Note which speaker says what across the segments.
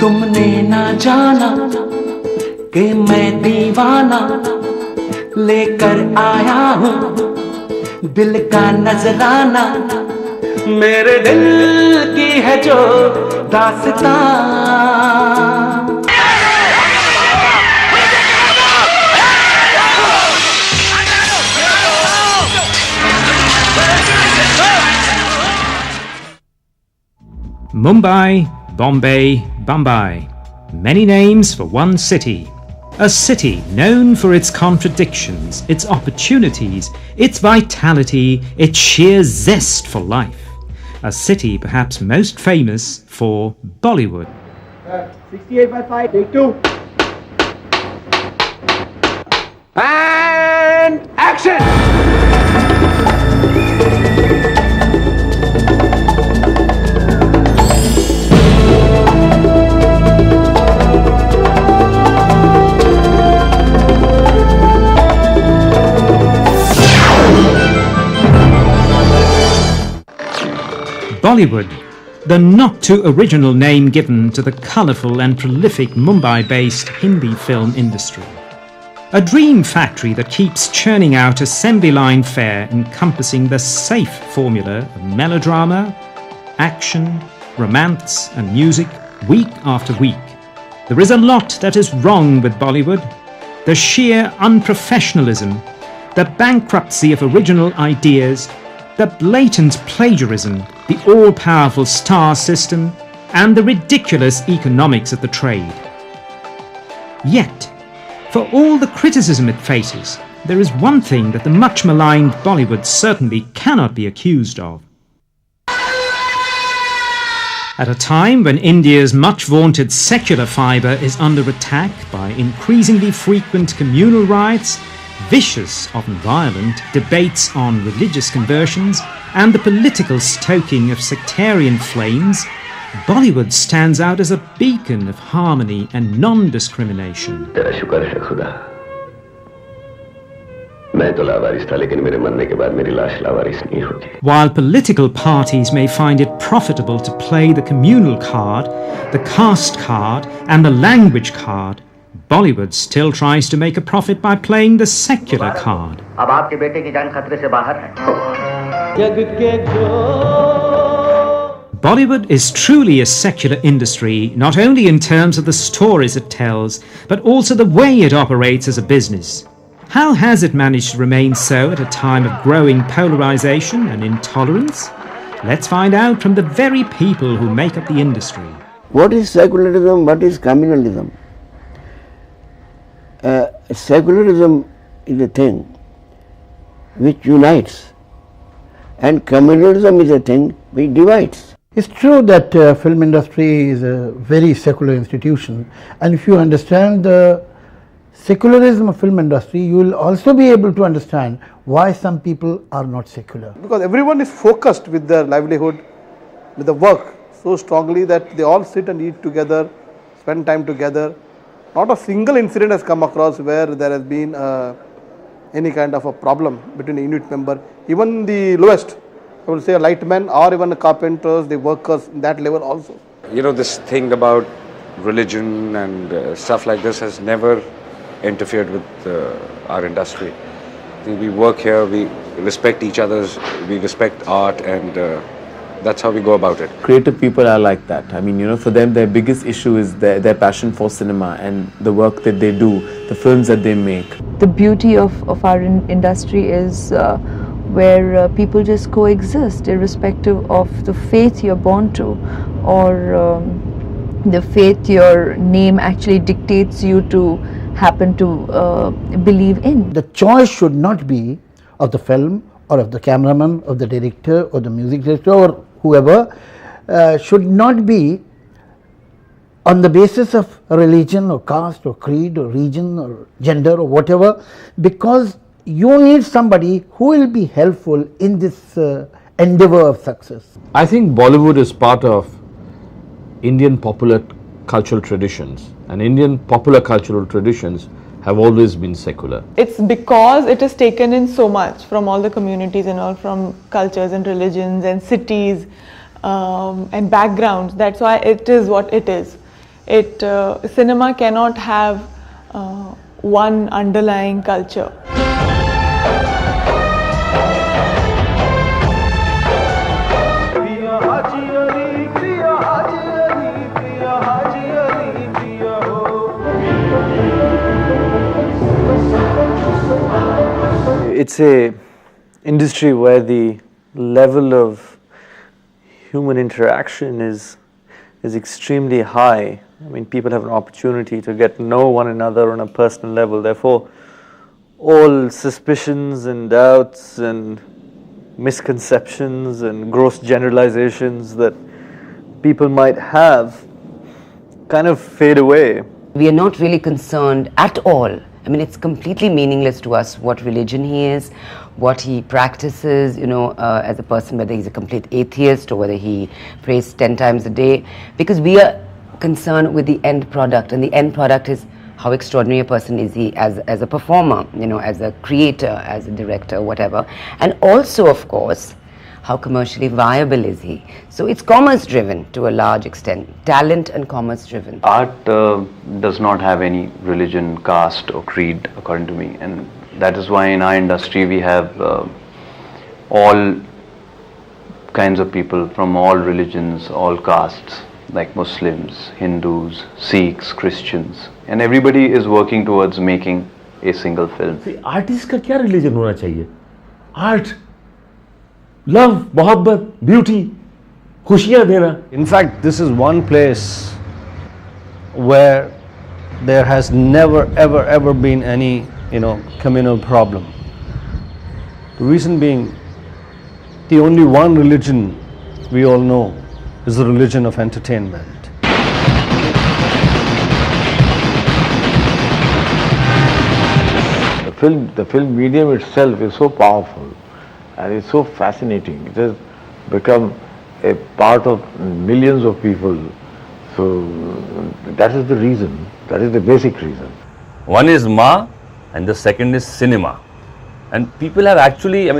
Speaker 1: तुमने ना जाना कि मैं दीवाना लेकर आया हूँ दिल का नजराना मेरे दिल की है जो दास्तां
Speaker 2: Mumbai, Bombay, Bombay. Many names for one city. A city known for its contradictions, its opportunities, its vitality, its sheer zest for life. A city perhaps most famous for Bollywood.
Speaker 3: 68 by 5, take 2. And action!
Speaker 2: Bollywood, the not too original name given to the colourful and prolific Mumbai-based Hindi film industry. A dream factory that keeps churning out assembly line fare encompassing the safe formula of melodrama, action, romance and music week after week. There is a lot that is wrong with Bollywood. The sheer unprofessionalism, the bankruptcy of original ideas, the blatant plagiarism, the all-powerful star system, and the ridiculous economics of the trade. Yet, for all the criticism it faces, there is one thing that the much maligned Bollywood certainly cannot be accused of. At a time when India's much vaunted secular fibre is under attack by increasingly frequent communal riots, vicious, often violent, debates on religious conversions, and the political stoking of sectarian flames, Bollywood stands out as a beacon of harmony and non-discrimination. While political parties may find it profitable to play the communal card, the caste card, and the language card, Bollywood still tries to make a profit by playing the secular card. Bollywood is truly a secular industry, not only in terms of the stories it tells, but also the way it operates as a business. How has it managed to remain so at a time of growing polarization and intolerance? Let's find out from the very people who make up the industry.
Speaker 4: What is secularism? What is communalism? Secularism is a thing which unites, and communalism is a thing which divides.
Speaker 5: It's true that film industry is a very secular institution, and if you understand the secularism of film industry, you will also be able to understand why some people are not secular.
Speaker 6: Because everyone is focused with their livelihood, with the work so strongly that they all sit and eat together, spend time together. Not a single incident has come across where there has been any kind of a problem between a unit member. Even the lowest, I will say a lightman or even the carpenters, the workers, that level also.
Speaker 7: You know, this thing about religion and stuff like this has never interfered with our industry. I think we work here, we respect each other's, we respect art, and that's how we go about it.
Speaker 8: Creative people are like that. I mean, you know, for them, their biggest issue is their passion for cinema and the work that they do, the films that they make.
Speaker 9: The beauty of our industry is where people just coexist, irrespective of the faith you're born to or the faith your name actually dictates you to happen to believe in.
Speaker 5: The choice should not be of the film or of the cameraman, of the director or the music director or whoever, should not be on the basis of religion or caste or creed or region or gender or whatever, because you need somebody who will be helpful in this endeavor of success.
Speaker 10: I think Bollywood is part of Indian popular cultural traditions, and Indian popular cultural traditions have always been secular.
Speaker 11: It's because it is taken in so much from all the communities and all, from cultures and religions and cities and backgrounds. That's why it is what it is. Cinema cannot have one underlying culture.
Speaker 12: It's a industry where the level of human interaction is extremely high. I mean, people have an opportunity to get to know one another on a personal level. Therefore, all suspicions and doubts and misconceptions and gross generalizations that people might have kind of fade away.
Speaker 13: We are not really concerned at all. I mean, it's completely meaningless to us what religion he is, what he practices, as a person, whether he's a complete atheist or whether he prays 10 times a day, because we are concerned with the end product, and the end product is how extraordinary a person is he as a performer, as a creator, as a director, whatever. And also, of course, how commercially viable is he? So it's commerce driven to a large extent, talent and commerce driven.
Speaker 14: Art does not have any religion, caste or creed, according to me, and that is why in our industry we have all kinds of people from all religions, all castes, like Muslims, Hindus, Sikhs, Christians, and everybody is working towards making a single film.
Speaker 15: See, artist का क्या religion होना चाहिए? Art, love, mohabbat, beauty, खुशियाँ देना.
Speaker 6: In fact, this is one place where there has never ever been any communal problem. The reason being, the only one religion we all know is the religion of entertainment.
Speaker 16: The film medium itself is so powerful and it's so fascinating. It has become a part of millions of people. So that is the reason, that is the basic reason.
Speaker 17: One is Ma and the second is cinema. And people have actually,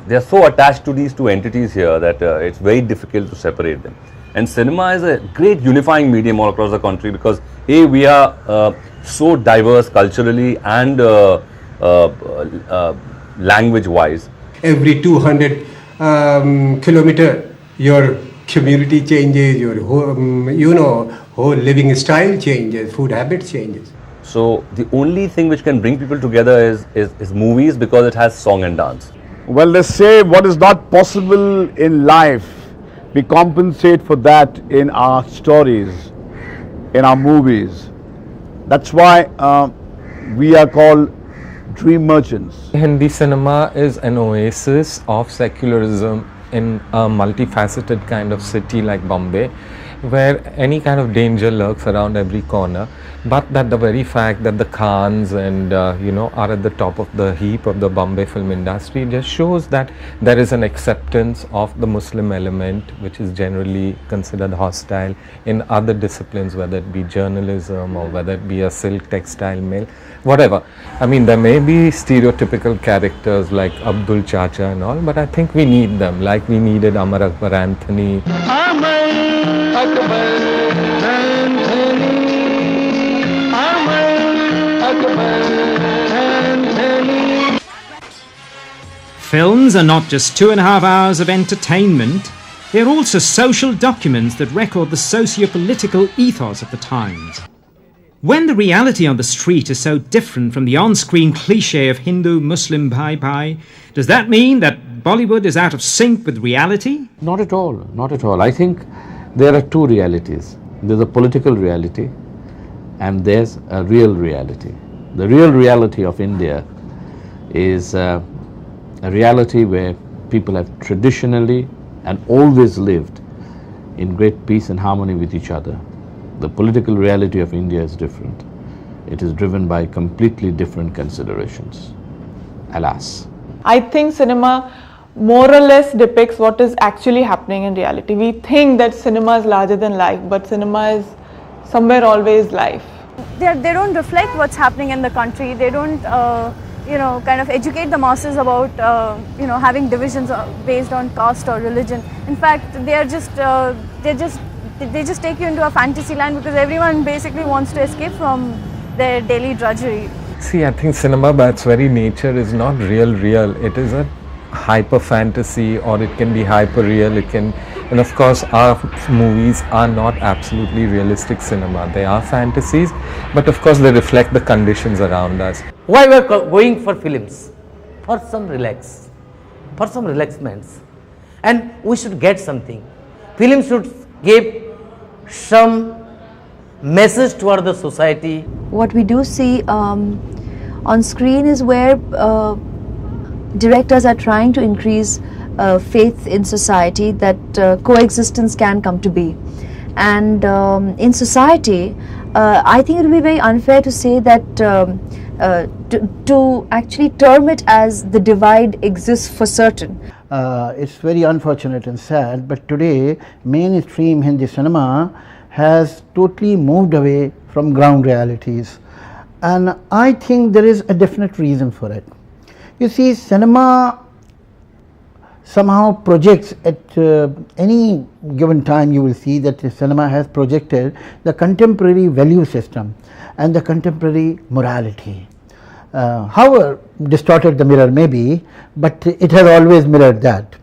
Speaker 17: they are so attached to these two entities here that it's very difficult to separate them. And cinema is a great unifying medium all across the country because we are so diverse culturally and language-wise.
Speaker 18: Every 200 kilometer, your community changes, your whole living style changes, food habits changes.
Speaker 17: So the only thing which can bring people together is movies because it has song and dance.
Speaker 19: Well, they say what is not possible in life, we compensate for that in our stories, in our movies. That's why we are called dream merchants.
Speaker 20: Hindi cinema is an oasis of secularism in a multifaceted kind of city like Bombay, where any kind of danger lurks around every corner, but that the very fact that the Khans and are at the top of the heap of the Bombay film industry just shows that there is an acceptance of the Muslim element, which is generally considered hostile in other disciplines, whether it be journalism or whether it be a silk textile mill, whatever. There may be stereotypical characters like Abdul Chacha and all, but I think we need them, like we needed Amar Akbar Anthony.
Speaker 2: Films are not just 2.5 hours of entertainment, they are also social documents that record the socio-political ethos of the times. When the reality on the street is so different from the on-screen cliché of Hindu-Muslim bhai-bhai, does that mean that Bollywood is out of sync with reality?
Speaker 10: Not at all, not at all. I think there are two realities. There's a political reality and there's a real reality. The real reality of India is a reality where people have traditionally and always lived in great peace and harmony with each other. The political reality of India is different. It is driven by completely different considerations. Alas.
Speaker 11: I think cinema more or less depicts what is actually happening in reality. We think that cinema is larger than life, but cinema is somewhere always life.
Speaker 21: They don't reflect what's happening in the country. They don't, kind of educate the masses about, having divisions based on caste or religion. In fact, they just take you into a fantasy land because everyone basically wants to escape from their daily drudgery.
Speaker 20: See, I think cinema by its very nature is not real. It is a hyper fantasy, or it can be hyper real. And of course our movies are not absolutely realistic cinema. They are fantasies, but of course they reflect the conditions around us.
Speaker 22: Why we are going for films? For some relaxments, and we should get something. Film should give some message toward the society.
Speaker 9: What we do see on screen is where directors are trying to increase faith in society that coexistence can come to be. And in society, I think it will be very unfair to say that to actually term it as the divide exists for certain.
Speaker 5: It's very unfortunate and sad, but today mainstream Hindi cinema has totally moved away from ground realities, and I think there is a definite reason for it. You see, cinema somehow projects at any given time. You will see that the cinema has projected the contemporary value system and the contemporary morality. However distorted the mirror may be, but it has always mirrored that.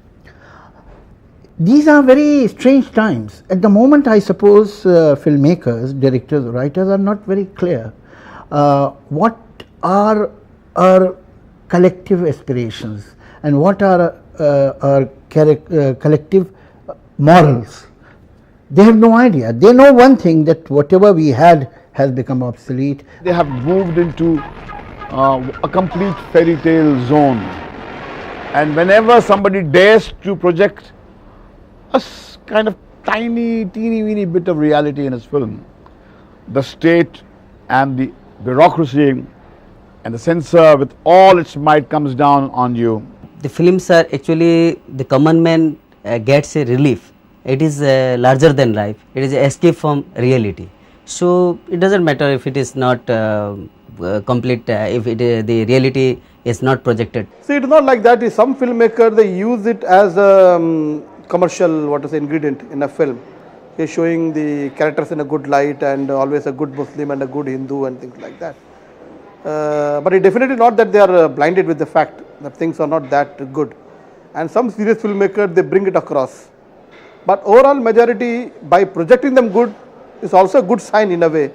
Speaker 5: These are very strange times. At the moment, I suppose filmmakers, directors, writers are not very clear what are our collective aspirations and what are our collective morals. They have no idea. They know one thing, that whatever we had has become obsolete.
Speaker 19: They have moved into a complete fairy tale zone, and whenever somebody dares to project a kind of teeny weeny bit of reality in his film, the state and the bureaucracy and the censor with all its might comes down on you.
Speaker 22: The films are actually, the common man gets a relief. It is larger than life. It is an escape from reality. So it doesn't matter if it is not complete, if the reality is not projected.
Speaker 6: See, it's not like that. Some filmmakers, they use it as a commercial ingredient in a film. They're showing the characters in a good light and always a good Muslim and a good Hindu and things like that. But it's definitely not that they are blinded with the fact that things are not that good. And some serious filmmakers, they bring it across. But overall majority, by projecting them good, is also a good sign in a way.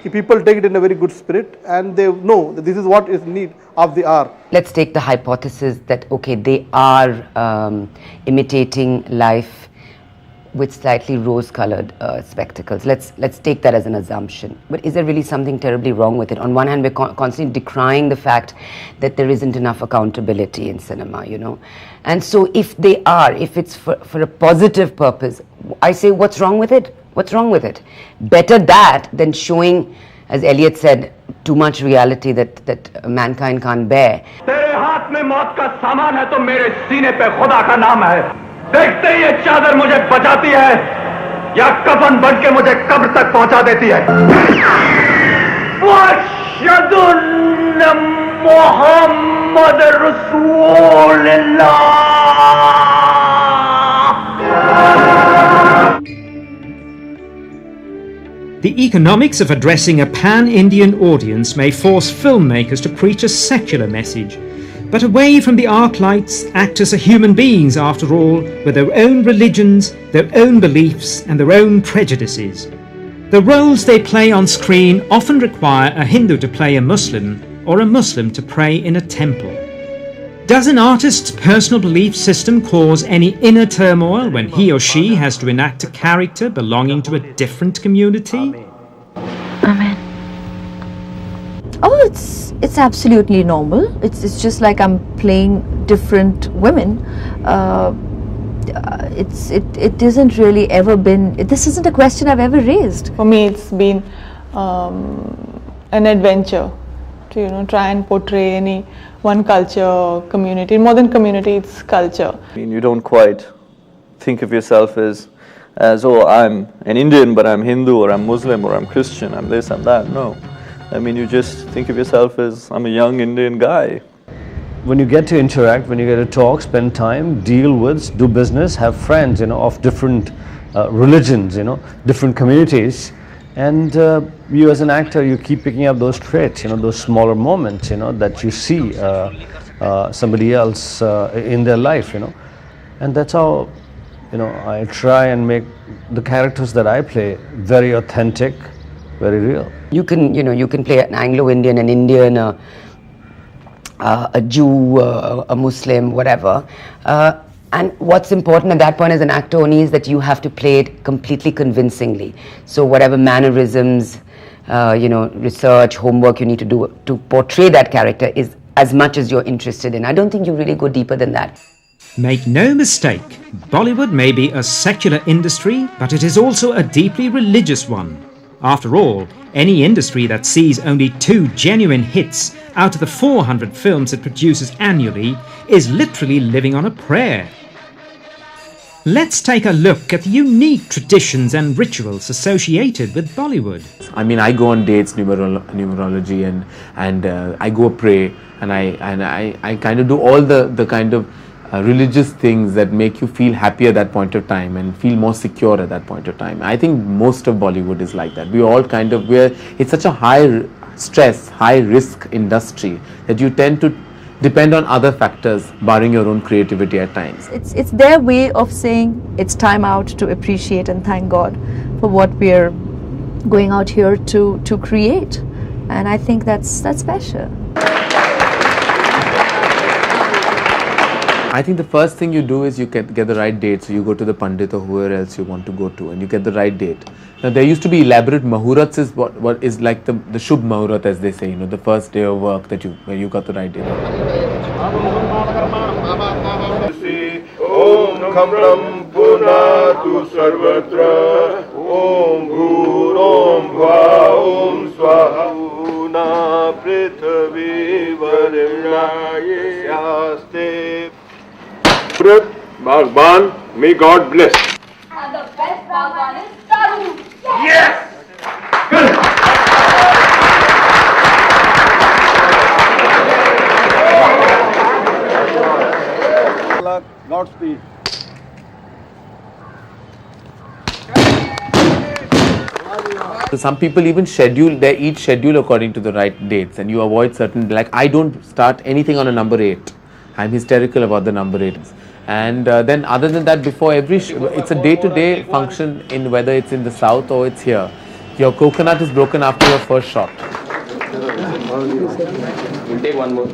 Speaker 6: People take it in a very good spirit and they know that this is what is need of the hour.
Speaker 13: Let's take the hypothesis that, okay, they are imitating life with slightly rose-colored spectacles. Let's take that as an assumption. But is there really something terribly wrong with it? On one hand, we're constantly decrying the fact that there isn't enough accountability in cinema, you know. And so if they are, if it's for a positive purpose, I say, what's wrong with it? What's wrong with it? Better that than showing, as Eliot said, too much reality that mankind can't bear.
Speaker 3: तेरे हाथ में मौत का सामान है तो मेरे सीने पे खुदा का नाम है. देखते ही ये चादर मुझे बचाती है या कफन बन के मुझे कब्र तक पहुंचा देती है. वअशहदु मुहम्मद रसूलुल्लाह.
Speaker 2: The economics of addressing a pan-Indian audience may force filmmakers to preach a secular message. But away from the arc lights, actors are human beings after all, with their own religions, their own beliefs and their own prejudices. The roles they play on screen often require a Hindu to play a Muslim or a Muslim to pray in a temple. Does an artist's personal belief system cause any inner turmoil when he or she has to enact a character belonging to a different community?
Speaker 9: Amen. Oh, it's absolutely normal. It's just like I'm playing different women. it isn't really ever been, this isn't a question I've ever raised.
Speaker 11: For me, it's been an adventure to try and portray any one culture, community. More than community, it's culture.
Speaker 12: I mean, you don't quite think of yourself as oh, I'm an Indian, but I'm Hindu, or I'm Muslim, or I'm Christian, I'm this, I'm that. No. I mean, you just think of yourself as, I'm a young Indian guy.
Speaker 1: When you get to interact, when you get to talk, spend time, deal with, do business, have friends, of different religions, different communities, and you as an actor, you keep picking up those traits, those smaller moments, that you see somebody else in their life, and that's how, I try and make the characters that I play very authentic, very real.
Speaker 13: You can play an Anglo-Indian, an Indian, a Jew, a Muslim, whatever. And what's important at that point as an actor only is that you have to play it completely convincingly. So whatever mannerisms, research, homework you need to do to portray that character is as much as you're interested in. I don't think you really go deeper than that.
Speaker 2: Make no mistake, Bollywood may be a secular industry, but it is also a deeply religious one. After all, any industry that sees only 2 genuine hits out of the 400 films it produces annually is literally living on a prayer. Let's take a look at the unique traditions and rituals associated with Bollywood.
Speaker 8: I mean, I go on dates, numerology, and I go pray, and I kind of do all the kind of religious things that make you feel happy at that point of time and feel more secure at that point of time. I think most of Bollywood is like that. We all kind of, it's such a high stress, high risk industry that you tend to depend on other factors, barring your own creativity at times.
Speaker 9: It's their way of saying it's time out to appreciate and thank God for what we're going out here to create, and I think that's special.
Speaker 8: I think the first thing you do is you get the right date. So you go to the Pandit or whoever else you want to go to, and you get the right date. Now there used to be elaborate Mahurats, is what is like the Shubh Mahurat, as they say, the first day of work where you got the right date.
Speaker 4: Om Khamram Punatu Sarvatra Om Bhur Om Bhva Om Swaha Una Prithvi Varimnaye Yaste Bhagwan, may God bless.
Speaker 23: And the best Bhagwan is Taru.
Speaker 4: Yes!
Speaker 19: Godspeed.
Speaker 8: So some people even each schedule according to the right dates, and you avoid certain, like I don't start anything on a number 8. I'm hysterical about the number 8. And then other than that, before it's a day-to-day function in whether it's in the south or it's here. Your coconut is broken after your first shot. We'll take one more.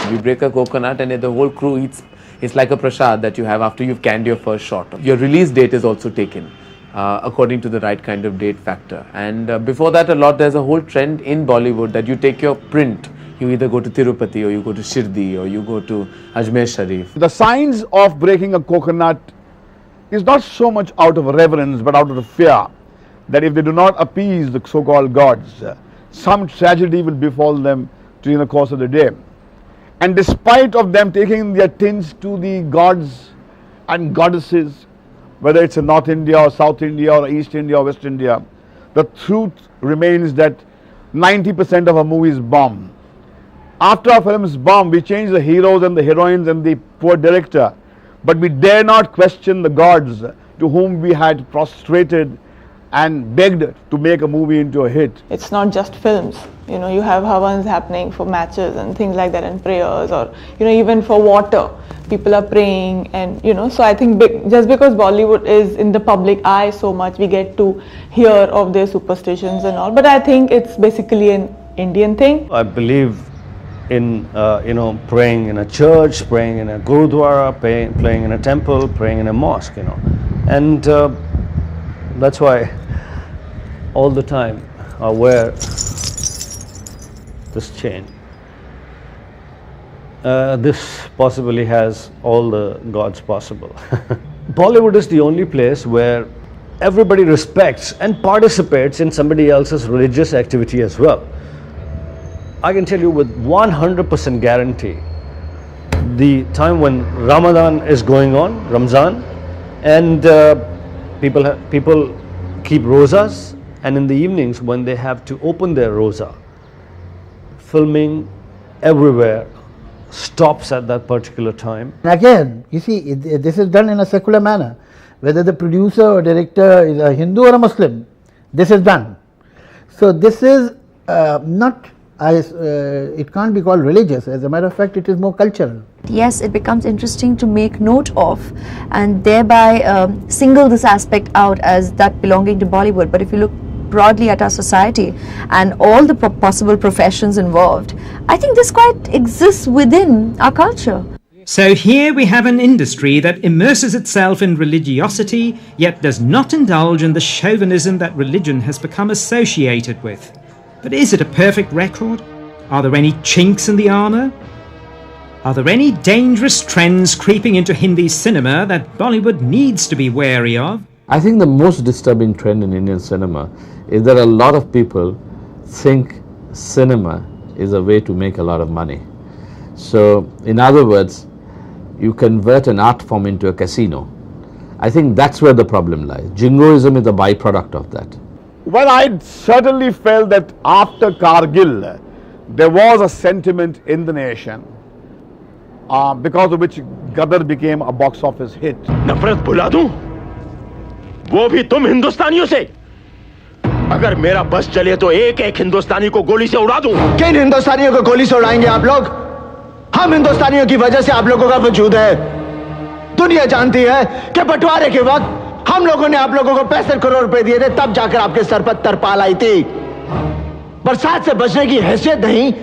Speaker 8: We break a coconut and the whole crew eats. It's like a prasad that you have after you've canned your first shot. Your release date is also taken according to the right kind of date factor. And before that, there's a whole trend in Bollywood that you take your print. You either go to Tirupati or you go to Shirdi or you go to Ajmer Sharif.
Speaker 19: The signs of breaking a coconut is not so much out of reverence but out of fear that if they do not appease the so-called gods, some tragedy will befall them during the course of the day. And despite of them taking their tins to the gods and goddesses, whether it's in North India or South India or East India or West India, the truth remains that 90% of our movies bomb. After our films bomb, we change the heroes and the heroines and the poor director, but we dare not question the gods to whom we had prostrated and begged to make a movie into a hit.
Speaker 11: It's not just films, you have havans happening for matches and things like that, and prayers, or even for water, people are praying, and so I think just because Bollywood is in the public eye so much, we get to hear of their superstitions and all, but I think it's basically an Indian thing.
Speaker 1: I believe in praying in a church, praying in a gurudwara, praying in a temple, praying in a mosque, and that's why all the time I wear this chain. This possibly has all the gods possible. Bollywood is the only place where everybody respects and participates in somebody else's religious activity as well. I can tell you with 100% guarantee, the time when Ramadan is going on, Ramzan, and people keep rosas, and in the evenings when they have to open their rosa, filming everywhere stops at that particular time.
Speaker 5: Again, you see, this is done in a secular manner. Whether the producer or director is a Hindu or a Muslim, this is done. So this is not, it can't be called religious. As a matter of fact, it is more cultural.
Speaker 9: Yes, it becomes interesting to make note of and thereby single this aspect out as that belonging to Bollywood. But if you look broadly at our society and all the possible professions involved, I think this quite exists within our culture.
Speaker 2: So here we have an industry that immerses itself in religiosity, yet does not indulge in the chauvinism that religion has become associated with. But is it a perfect record? Are there any chinks in the armour? Are there any dangerous trends creeping into Hindi cinema that Bollywood needs to be wary of?
Speaker 10: I think the most disturbing trend in Indian cinema is that a lot of people think cinema is a way to make a lot of money. So, in other words, you convert an art form into a casino. I think that's where the problem lies. Jingoism is a byproduct of that.
Speaker 19: Well, I certainly felt that after Kargil, there was a sentiment in the nation because of which Gadar became a box office hit.
Speaker 4: नफरत भुला दूं? वो भी तुम हिंदुस्तानियों से? अगर मेरा बस चले तो एक-एक हिंदुस्तानी को गोली से उड़ा दूं।
Speaker 7: किन हिंदुस्तानियों को गोली से उड़ाएंगे आप लोग? हम हिंदुस्तानियों की वजह से आप लोगों का वजूद है। दुनिया जानती है कि बंटवारे के वक्त हम लोगों ने आप लोगों को 65 करोड़ रुपए दिए थे, तब जाकर आपके सर पर तरपाल आई थी। बरसात से बचने की हैसियत नहीं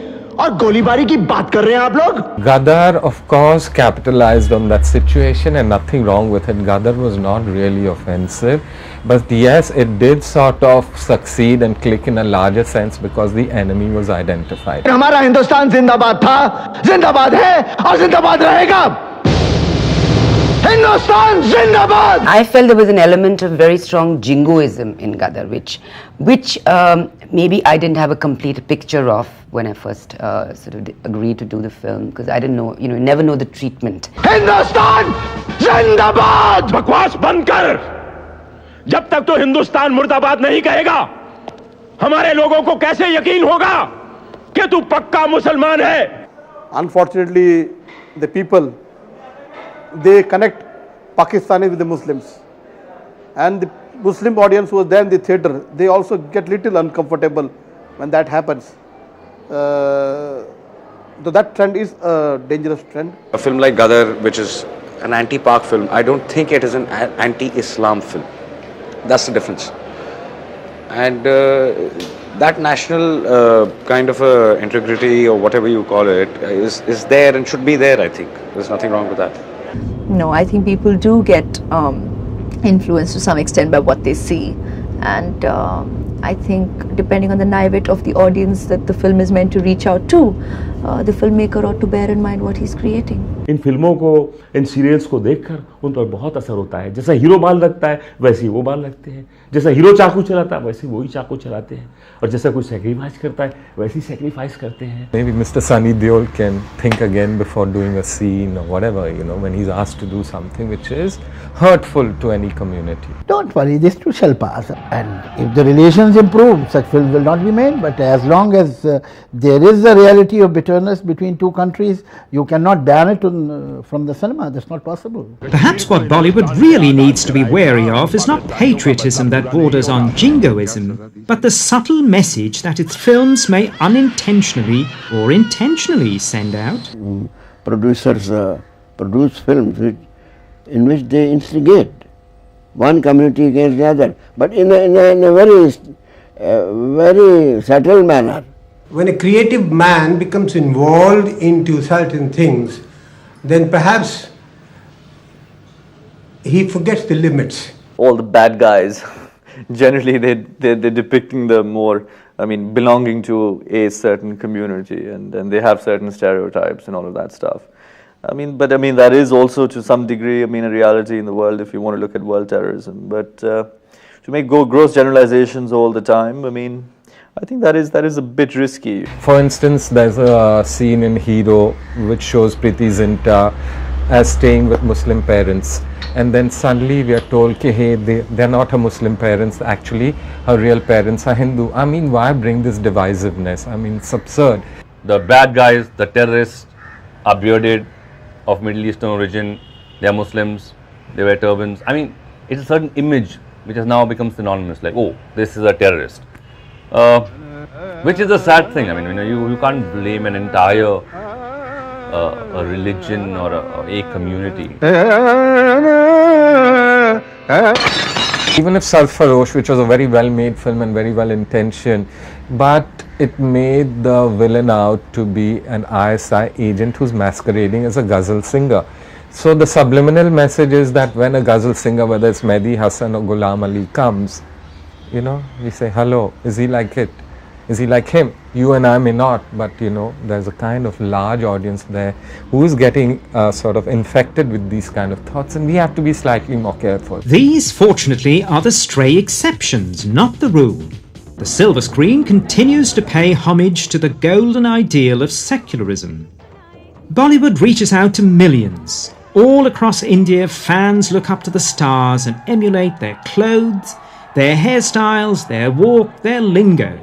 Speaker 7: और गोलीबारी की बात कर रहे हैं आप लोग?
Speaker 20: Gadar, of course, capitalized on that situation, and nothing wrong with it. Gadar was not really offensive, but yes, it did sort of succeed and click in a larger sense because the enemy was identified.
Speaker 7: हमारा हिंदुस्तान जिंदाबाद था, जिंदाबाद है और जिंदाबाद रहेगा। Hindustan Zindabad!
Speaker 13: I felt there was an element of very strong jingoism in Gadar, which maybe I didn't have a complete picture of when I first sort of agreed to do the film, because I didn't know, you never know the treatment.
Speaker 4: Hindustan जिंदाबाद! बकवास बंद कर! जब तक तो हिंदुस्तान मुर्दाबाद नहीं कहेगा, हमारे लोगों को कैसे यकीन होगा कि तू पक्का मुसलमान है?
Speaker 6: Unfortunately, the people, they connect Pakistanis with the Muslims, and the Muslim audience who was there in the theatre, they also get little uncomfortable when that happens. So that trend is a dangerous trend.
Speaker 14: A film like Gadar, which is an anti-Pak film, I don't think it is an anti-Islam film. That's the difference. And that national kind of integrity, or whatever you call it, is there and should be there, I think. There's nothing wrong with that.
Speaker 9: No, I think people do get influenced to some extent by what they see, and I think depending on the naivete of the audience that the film is meant to reach out to, the filmmaker ought to bear in mind what he's creating.
Speaker 15: इन फिल्मों को, इन serials को देखकर उन पर बहुत असर होता है। जैसा हीरो बाल रखता है वैसे ही वो बाल रखते हैं, जैसा हीरो चाकू चलाता है वैसे वही चाकू चलाते हैं, और जैसा कोई सैक्रिफाइस करता है वैसे ही सैक्रिफाइस करते हैं।
Speaker 20: Maybe Mr. Sunny Deol can think again before doing a scene or whatever, when he's asked to do something which is hurtful to any community.
Speaker 5: Don't worry, this too shall pass, and if the relations improve, such films will not be made. But as long as there is a reality of bitterness between two countries, you cannot ban it from the cinema. That's not possible.
Speaker 2: Perhaps what Bollywood really needs to be wary of is not patriotism that borders on jingoism, but the subtle message that its films may unintentionally or intentionally send out.
Speaker 24: Producers produce films in which they instigate one community against the other, but in a very subtle manner.
Speaker 18: When a creative man becomes involved into certain things, then perhaps he forgets the limits.
Speaker 12: All the bad guys, generally they're depicting the more, belonging to a certain community, and they have certain stereotypes and all of that stuff. I mean, but I mean that is also to some degree, I mean, a reality in the world if you want to look at world terrorism. But to make gross generalizations all the time, I mean, I think that is a bit risky.
Speaker 20: For instance, there's a scene in Hero which shows Preeti Zinta as staying with Muslim parents, and then suddenly we are told that hey, they're not her Muslim parents, actually her real parents are Hindu. I mean, why bring this divisiveness? I mean, it's absurd.
Speaker 16: The bad guys, the terrorists, are bearded, of Middle Eastern origin, they are Muslims, they wear turbans. I mean, it's a certain image which has now become synonymous, like, oh, this is a terrorist. Which is a sad thing. I mean, you can't blame an entire a religion or a community.
Speaker 20: Even if Sarfarosh, which was a very well made film and very well intentioned, but it made the villain out to be an ISI agent who's masquerading as a ghazal singer. So the subliminal message is that when a ghazal singer, whether it's Mehdi Hassan or Ghulam Ali, comes, you know, we say, hello, is he like it? Is he like him? You and I may not, but you know, there's a kind of large audience there who is getting sort of infected with these kind of thoughts, and we have to be slightly more careful.
Speaker 2: These, fortunately, are the stray exceptions, not the rule. The silver screen continues to pay homage to the golden ideal of secularism. Bollywood reaches out to millions. All across India, fans look up to the stars and emulate their clothes, their hairstyles, their walk, their lingo.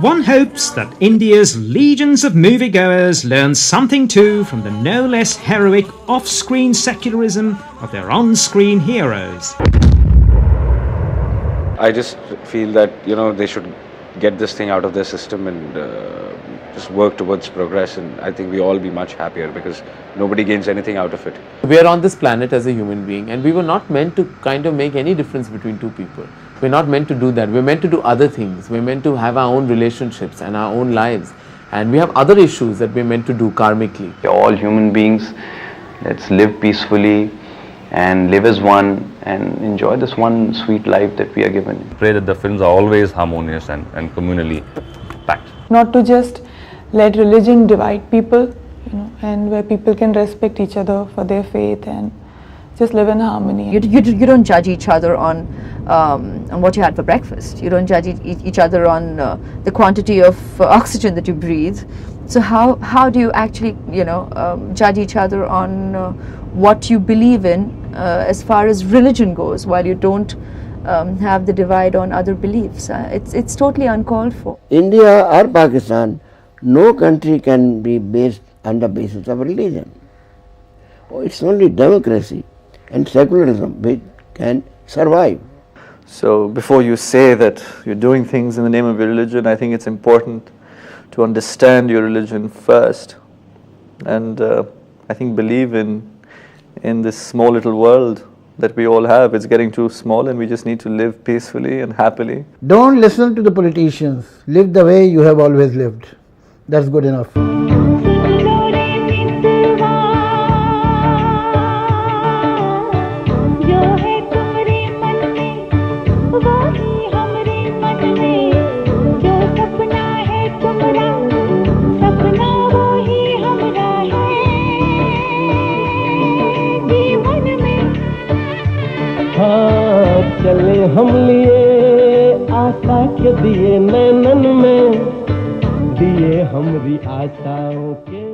Speaker 2: One hopes that India's legions of moviegoers learn something too from the no less heroic off-screen secularism of their on-screen heroes.
Speaker 14: I just feel that, you know, they should get this thing out of their system and just work towards progress, and I think we all be much happier because nobody gains anything out of it.
Speaker 8: We are on this planet as a human being, and we were not meant to kind of make any difference between two people. We're not meant to do that. We're meant to do other things. We're meant to have our own relationships and our own lives, and we have other issues that we're meant to do karmically.
Speaker 17: We're all human beings. Let's live peacefully and live as one and enjoy this one sweet life that we are given.
Speaker 16: Pray that the films are always harmonious and communally packed.
Speaker 11: Not to just let religion divide people, you know, and where people can respect each other for their faith and just live in harmony.
Speaker 9: You don't judge each other on what you had for breakfast. You don't judge each other on the quantity of oxygen that you breathe. So how do you actually, you know, judge each other on what you believe in as far as religion goes, while you don't have the divide on other beliefs? It's totally uncalled for.
Speaker 24: India or Pakistan, no country can be based on the basis of religion. It's only democracy and secularism which can survive.
Speaker 12: So before you say that you're doing things in the name of your religion, I think it's important to understand your religion first, and I think believe in this small little world that we all have. It's getting too small, and we just need to live peacefully and happily.
Speaker 5: Don't listen to the politicians. Live the way you have always lived. That's good enough.
Speaker 21: चले हम लिए आशा के दिए नैनन में दिए हमरी आशाओं के